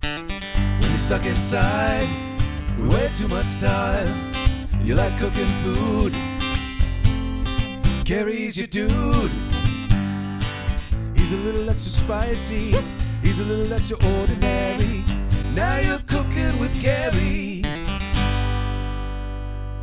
When you're stuck inside with way too much time, you like cooking food. Cary's your dude. He's a little extra spicy, he's a little extraordinary. Now you're cooking with Cary.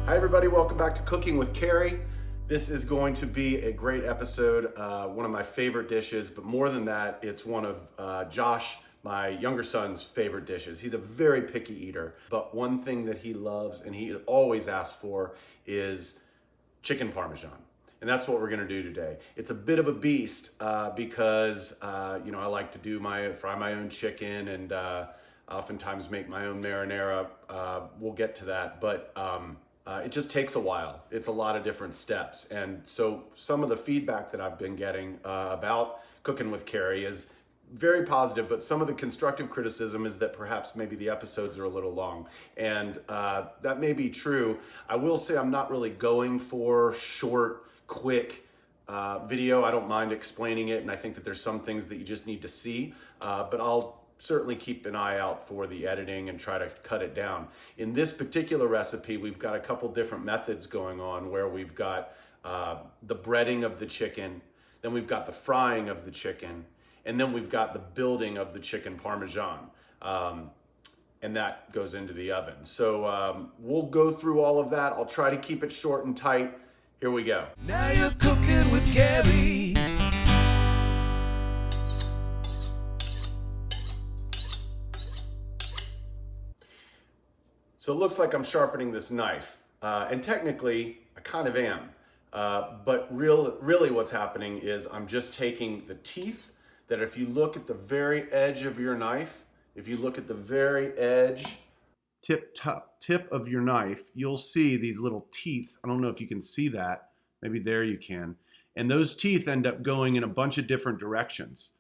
Hi everybody, welcome back to Cooking with Cary. This is going to be a great episode, one of my favorite dishes, but more than that, it's one of Josh, my younger son's favorite dishes. He's a very picky eater, but one thing that he loves and he always asks for is chicken Parmesan. And that's what we're gonna do today. It's a bit of a beast because I like to fry my own chicken and oftentimes make my own marinara. We'll get to that, but it just takes a while. It's a lot of different steps. And so some of the feedback that I've been getting about Cooking with Cary is very positive, but some of the constructive criticism is that perhaps maybe the episodes are a little long. And that may be true. I will say I'm not really going for short, quick video. I don't mind explaining it, and I think that there's some things that you just need to see, but I'll certainly keep an eye out for the editing and try to cut it down. In this particular recipe, we've got a couple different methods going on where we've got the breading of the chicken, then we've got the frying of the chicken, and then we've got the building of the chicken Parmesan. And that goes into the oven. So we'll go through all of that. I'll try to keep it short and tight. Here we go. Now you're cooking with Cary. So it looks like I'm sharpening this knife, and technically I kind of am, but really what's happening is I'm just taking the teeth that, if you look at the very edge of your knife, if you look at the very edge, tip of your knife, you'll see these little teeth. I don't know if you can see that. Maybe there you can. And those teeth end up going in a bunch of different directions.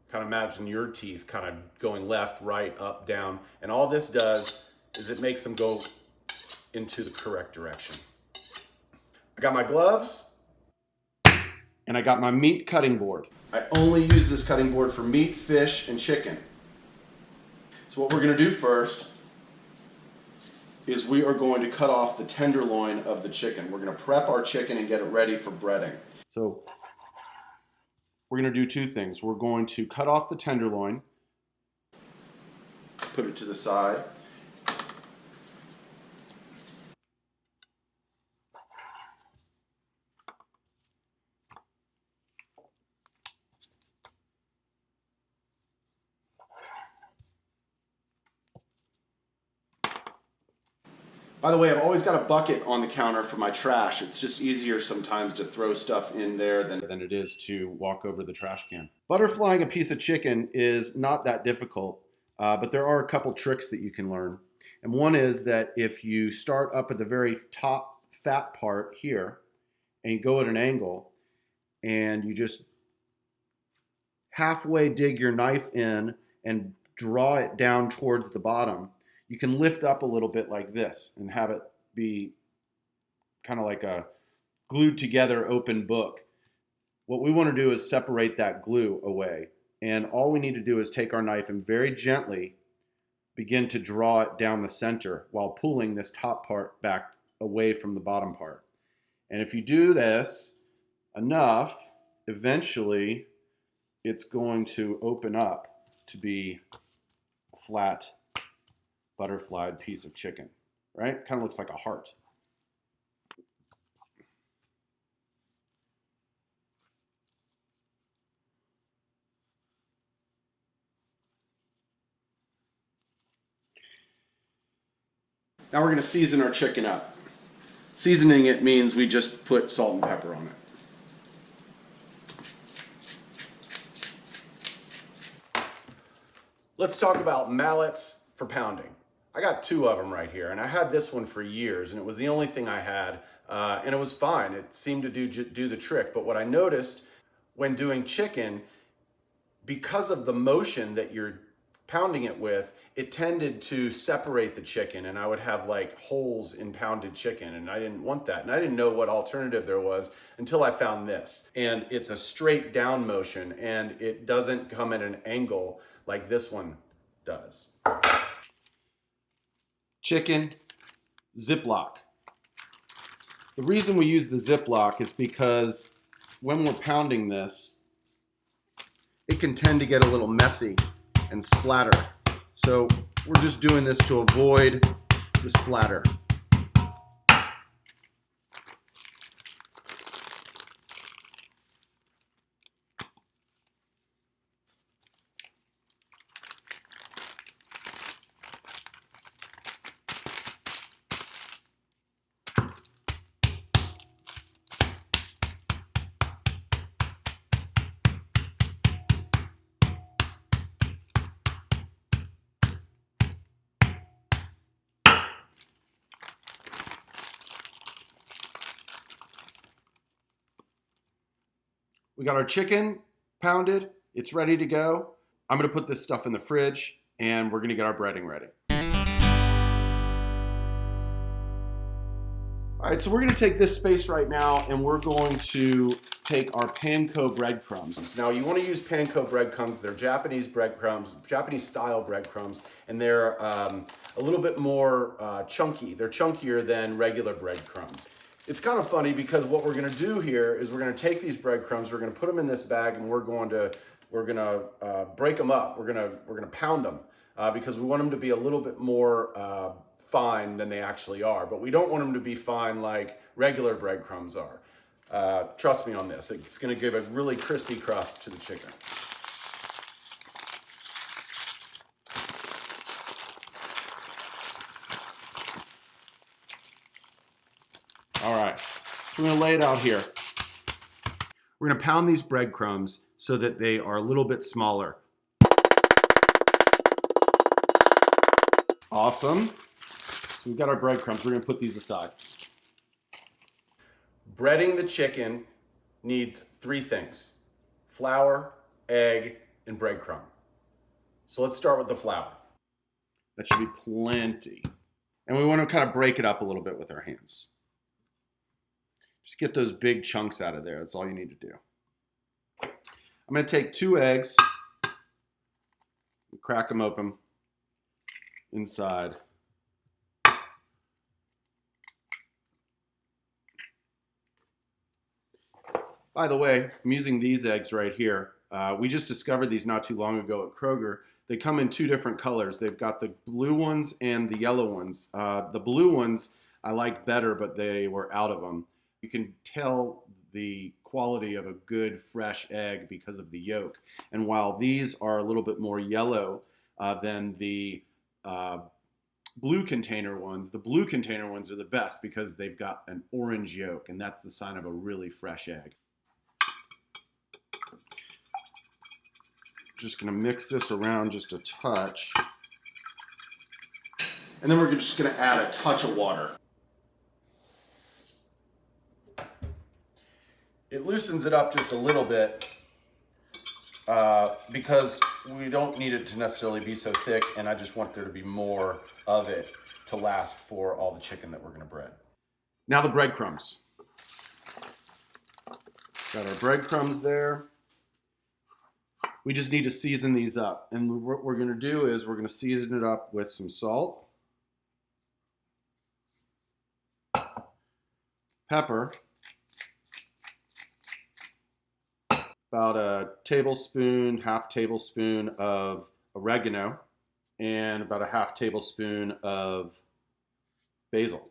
Kind of imagine your teeth kind of going left, right, up, down. And all this does is it makes them go into the correct direction. I got my gloves and I got my meat cutting board. I only use this cutting board for meat, fish, and chicken. So what we're gonna do first is we are going to cut off the tenderloin of the chicken. We're gonna prep our chicken and get it ready for breading. So we're gonna do two things. We're going to cut off the tenderloin, put it to the side. By the way, I've always got a bucket on the counter for my trash. It's just easier sometimes to throw stuff in there than it is to walk over the trash can. Butterflying a piece of chicken is not that difficult, but there are a couple tricks that you can learn. And one is that if you start up at the very top fat part here, and you go at an angle, and you just halfway dig your knife in and draw it down towards the bottom, you can lift up a little bit like this and have it be kind of like a glued together open book. What we want to do is separate that glue away. And all we need to do is take our knife and very gently begin to draw it down the center while pulling this top part back away from the bottom part. And if you do this enough, eventually it's going to open up to be a flat butterflied piece of chicken, right? Kind of looks like a heart. Now we're going to season our chicken up. Seasoning it means we just put salt and pepper on it. Let's talk about mallets for pounding. I got two of them right here, and I had this one for years, and it was the only thing I had, and it was fine. It seemed to do the trick, but what I noticed when doing chicken, because of the motion that you're pounding it with, it tended to separate the chicken, and I would have like holes in pounded chicken, and I didn't want that. And I didn't know what alternative there was until I found this. And it's a straight down motion, and it doesn't come at an angle like this one does. Chicken, Ziploc. The reason we use the Ziploc is because when we're pounding this, it can tend to get a little messy and splatter. So we're just doing this to avoid the splatter. We got our chicken pounded. It's ready to go. I'm going to put this stuff in the fridge and we're going to get our breading ready. All right, so we're going to take this space right now and we're going to take our panko breadcrumbs. Now you want to use panko breadcrumbs. They're Japanese breadcrumbs, Japanese style breadcrumbs, and they're a little bit more chunky. They're chunkier than regular breadcrumbs. It's kind of funny because what we're going to do here is we're going to take these breadcrumbs, we're going to put them in this bag, and we're going to break them up. We're going to pound them because we want them to be a little bit more fine than they actually are. But we don't want them to be fine like regular breadcrumbs are. Trust me on this. It's going to give a really crispy crust to the chicken. All right, so we're going to lay it out here. We're going to pound these breadcrumbs so that they are a little bit smaller. Awesome. We've got our breadcrumbs. We're going to put these aside. Breading the chicken needs 3 things: flour, egg, and breadcrumb. So let's start with the flour. That should be plenty. And we want to kind of break it up a little bit with our hands. Just get those big chunks out of there. That's all you need to do. I'm going to take 2 eggs, and crack them open inside. By the way, I'm using these eggs right here. We just discovered these not too long ago at Kroger. They come in 2 different colors. They've got the blue ones and the yellow ones. The blue ones I like better, but they were out of them. You can tell the quality of a good fresh egg because of the yolk. And while these are a little bit more yellow than the blue container ones, the blue container ones are the best because they've got an orange yolk, and that's the sign of a really fresh egg. Just going to mix this around just a touch. And then we're just going to add a touch of water. It loosens it up just a little bit because we don't need it to necessarily be so thick, and I just want there to be more of it to last for all the chicken that we're going to bread. Now the breadcrumbs. Got our breadcrumbs there. We just need to season these up. And what we're going to do is we're going to season it up with some salt, pepper, about a tablespoon, half tablespoon of oregano, and about a half tablespoon of basil.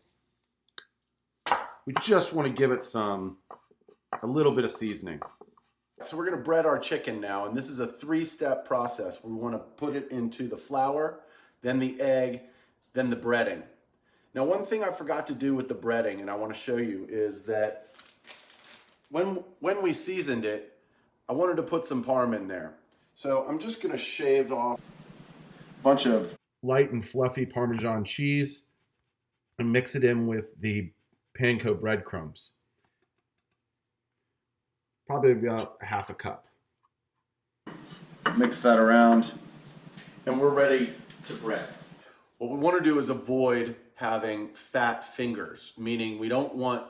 We just want to give it a little bit of seasoning. So we're going to bread our chicken now, and this is a 3-step process. We want to put it into the flour, then the egg, then the breading. Now, one thing I forgot to do with the breading, and I want to show you, is that when we seasoned it, I wanted to put some parm in there. So I'm just going to shave off a bunch of light and fluffy Parmesan cheese and mix it in with the panko breadcrumbs. Probably about half a cup. Mix that around, and we're ready to bread. What we want to do is avoid having fat fingers, meaning we want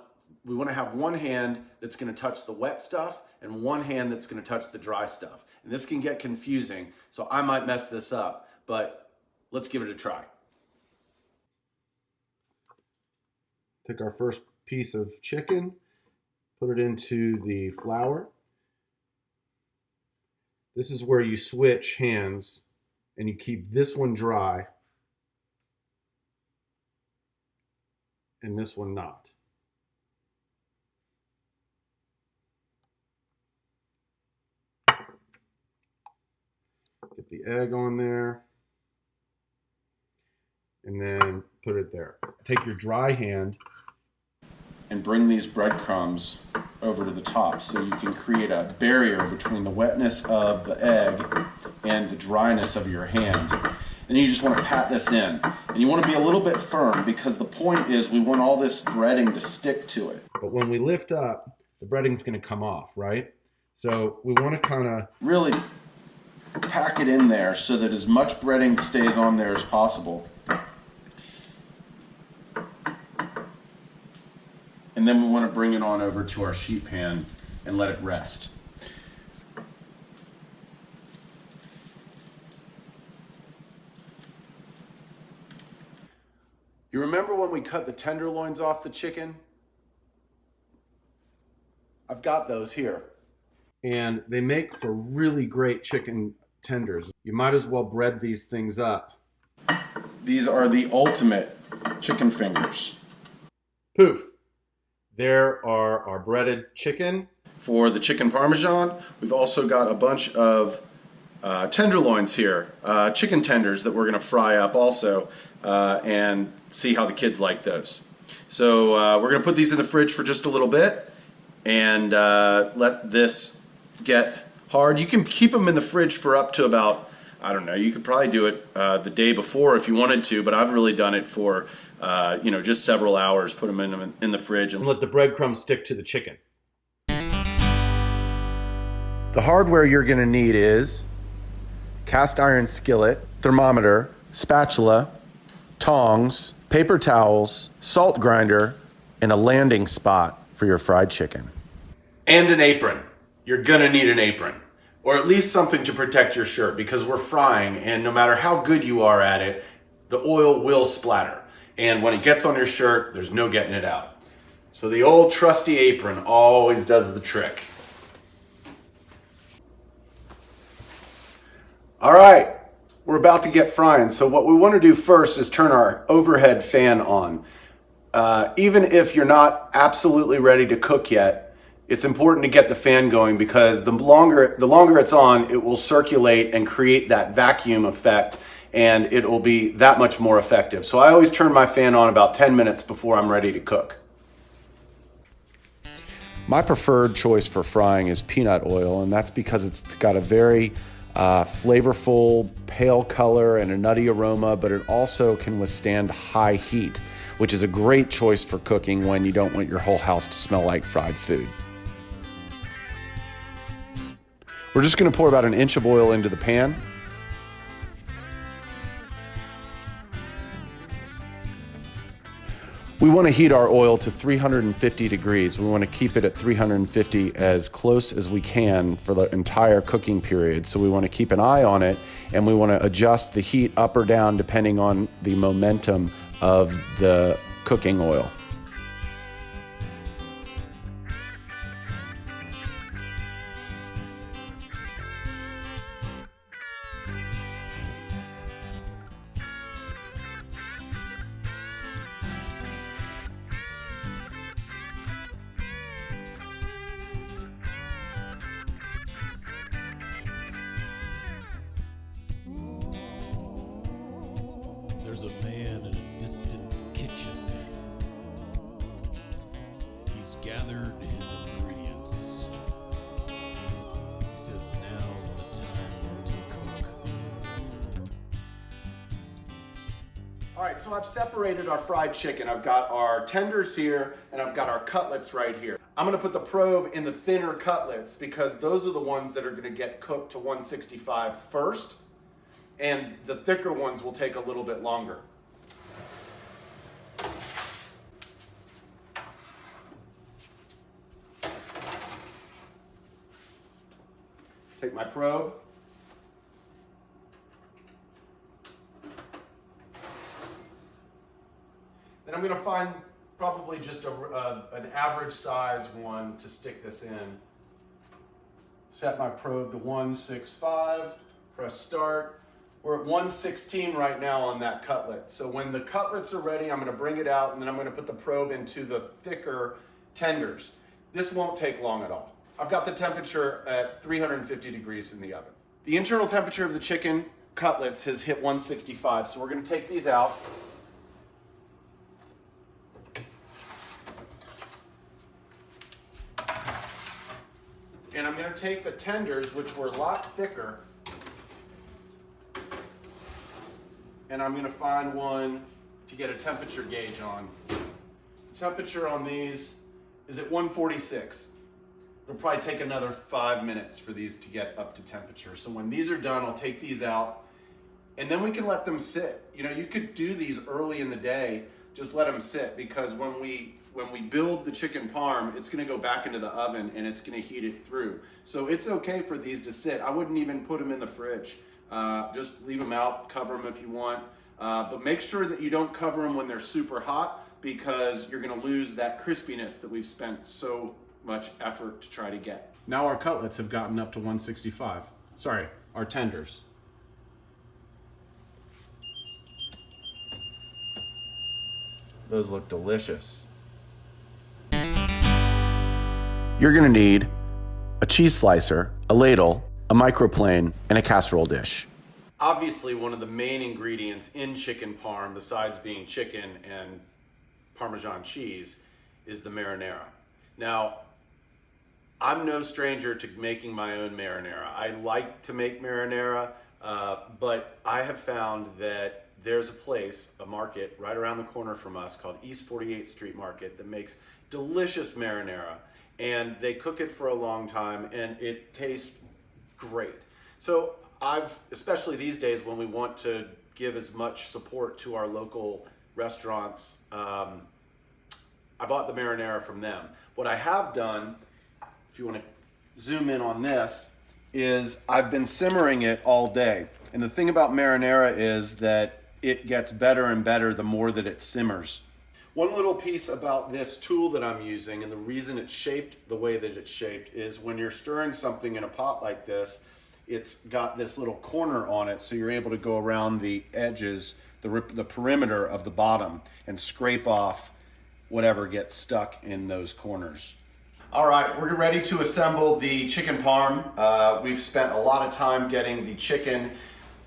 to have one hand that's going to touch the wet stuff and one hand that's going to touch the dry stuff. And this can get confusing, so I might mess this up. but let's give it a try. Take our first piece of chicken, put it into the flour. This is where you switch hands and you keep this one dry and this one not. Get the egg on there and then put it there. Take your dry hand and bring these breadcrumbs over to the top so you can create a barrier between the wetness of the egg and the dryness of your hand. And you just want to pat this in. And you want to be a little bit firm because the point is we want all this breading to stick to it. But when we lift up, the breading's going to come off, right? So we want to kind of really pack it in there so that as much breading stays on there as possible. And then we want to bring it on over to our sheet pan and let it rest. You remember when we cut the tenderloins off the chicken? I've got those here. And they make for really great chicken tenders. You might as well bread these things up. These are the ultimate chicken fingers. Poof! There are our breaded chicken. For the chicken Parmesan, we've also got a bunch of tenderloins here, chicken tenders that we're going to fry up also and see how the kids like those. So we're going to put these in the fridge for just a little bit and let this get hard. You can keep them in the fridge for up to about, I don't know, you could probably do it the day before if you wanted to, but I've really done it for just several hours. Put them in the fridge and let the breadcrumbs stick to the chicken. The hardware you're going to need is cast iron skillet, thermometer, spatula, tongs, paper towels, salt grinder, and a landing spot for your fried chicken. And an apron. You're going to need an apron. Or at least something to protect your shirt because we're frying and no matter how good you are at it, the oil will splatter. And when it gets on your shirt, there's no getting it out. So the old trusty apron always does the trick. All right, we're about to get frying. So what we want to do first is turn our overhead fan on. Even if you're not absolutely ready to cook yet, it's important to get the fan going because the longer it's on, it will circulate and create that vacuum effect and it will be that much more effective. So I always turn my fan on about 10 minutes before I'm ready to cook. My preferred choice for frying is peanut oil, and that's because it's got a very flavorful, pale color and a nutty aroma, but it also can withstand high heat, which is a great choice for cooking when you don't want your whole house to smell like fried food. We're just going to pour about an inch of oil into the pan. We want to heat our oil to 350 degrees. We want to keep it at 350 as close as we can for the entire cooking period. So we want to keep an eye on it and we want to adjust the heat up or down depending on the momentum of the cooking oil. There's a man in a distant kitchen. He's gathered his ingredients. He says now's the time to cook. All right, so I've separated our fried chicken. I've got our tenders here and I've got our cutlets right here. I'm gonna put the probe in the thinner cutlets because those are the ones that are gonna get cooked to 165 first, and the thicker ones will take a little bit longer. Take my probe. And I'm going to find probably just an average size one to stick this in. Set my probe to 165, press start. We're at 116 right now on that cutlet. So when the cutlets are ready, I'm going to bring it out and then I'm going to put the probe into the thicker tenders. This won't take long at all. I've got the temperature at 350 degrees in the oven. The internal temperature of the chicken cutlets has hit 165, so we're going to take these out. And I'm going to take the tenders, which were a lot thicker, and I'm going to find one to get a temperature gauge on. The temperature on these is at 146. It'll probably take another 5 minutes for these to get up to temperature. So when these are done, I'll take these out, and then we can let them sit. You know, you could do these early in the day, just let them sit, because when we build the chicken parm, it's going to go back into the oven and it's going to heat it through. So it's okay for these to sit. I wouldn't even put them in the fridge. Just leave them out, cover them if you want. But make sure that you don't cover them when they're super hot, because you're going to lose that crispiness that we've spent so much effort to try to get. Now our cutlets have gotten up to 165. Sorry, our tenders. Those look delicious. You're going to need a cheese slicer, a ladle, a microplane, and a casserole dish. Obviously, one of the main ingredients in chicken parm, besides being chicken and Parmesan cheese, is the marinara. Now, I'm no stranger to making my own marinara. I like to make marinara, but I have found that there's a place, a market right around the corner from us called East 48th Street Market that makes delicious marinara. And they cook it for a long time and it tastes great. So especially these days when we want to give as much support to our local restaurants, I bought the marinara from them. What I have done, if you want to zoom in on this, is I've been simmering it all day. And the thing about marinara is that it gets better and better the more that it simmers. One little piece about this tool that I'm using, and the reason it's shaped the way that it's shaped, is when you're stirring something in a pot like this, it's got this little corner on it, so you're able to go around the edges, the perimeter of the bottom, and scrape off whatever gets stuck in those corners. All right, we're ready to assemble the chicken parm. We've spent a lot of time getting the chicken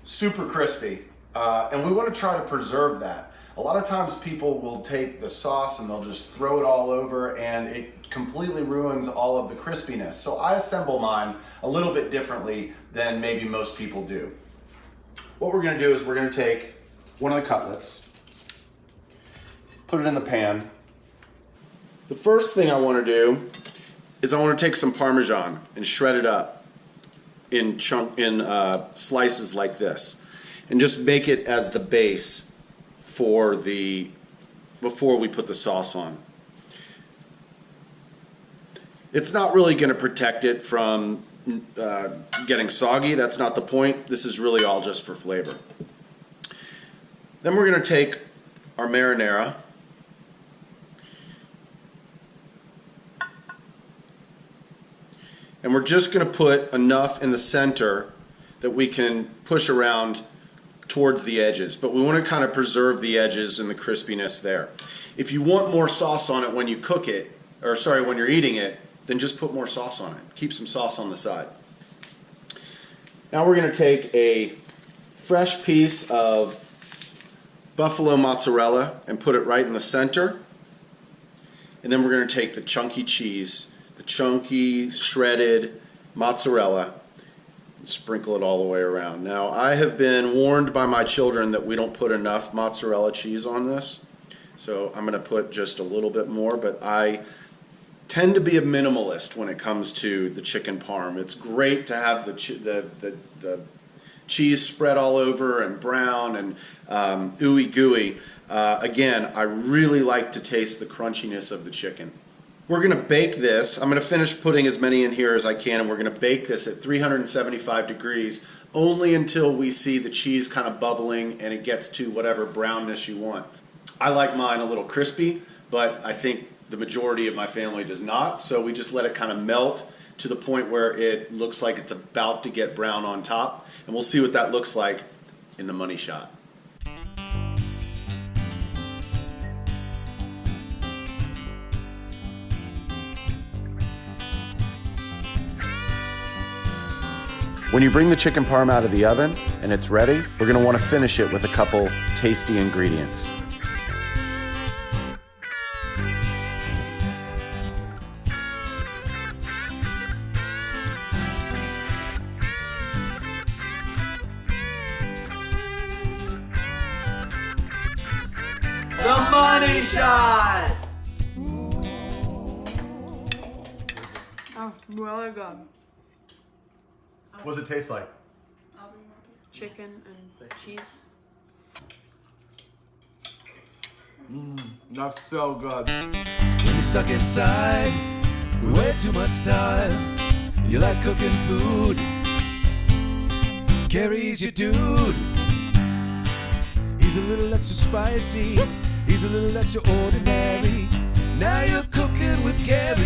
super crispy, and we want to try to preserve that. A lot of times people will take the sauce and they'll just throw it all over and it completely ruins all of the crispiness. So I assemble mine a little bit differently than maybe most people do. What we're gonna do is we're gonna take one of the cutlets, put it in the pan. The first thing I wanna do is I wanna take some Parmesan and shred it up in slices like this, and just make it as the base before we put the sauce on. It's not really going to protect it from getting soggy. That's not the point. This is really all just for flavor. Then we're going to take our marinara, and we're just going to put enough in the center that we can push around towards the edges, but we want to kind of preserve the edges and the crispiness there. If you want more sauce on it when you cook it, or sorry, when you're eating it, then just put more sauce on it. Keep some sauce on the side. Now we're going to take a fresh piece of buffalo mozzarella and put it right in the center. And then we're going to take the chunky cheese, the chunky shredded mozzarella, sprinkle it all the way around. Now, I have been warned by my children that we don't put enough mozzarella cheese on this, so I'm going to put just a little bit more, but I tend to be a minimalist when it comes to the chicken parm. It's great to have the cheese spread all over and brown and ooey gooey. Again, I really like to taste the crunchiness of the chicken. We're going to bake this. I'm going to finish putting as many in here as I can, and we're going to bake this at 375 degrees only until we see the cheese kind of bubbling and it gets to whatever brownness you want. I like mine a little crispy, but I think the majority of my family does not. So we just let it kind of melt to the point where it looks like it's about to get brown on top. And we'll see what that looks like in the money shot. When you bring the chicken parm out of the oven and it's ready, we're gonna wanna finish it with a couple tasty ingredients. The money shot! That's really good. What does it taste like? Chicken and cheese. That's so good. When you're stuck inside with way too much time, you like cooking food. Cary's your dude. He's a little extra spicy. He's a little extra ordinary. Now you're cooking with Cary.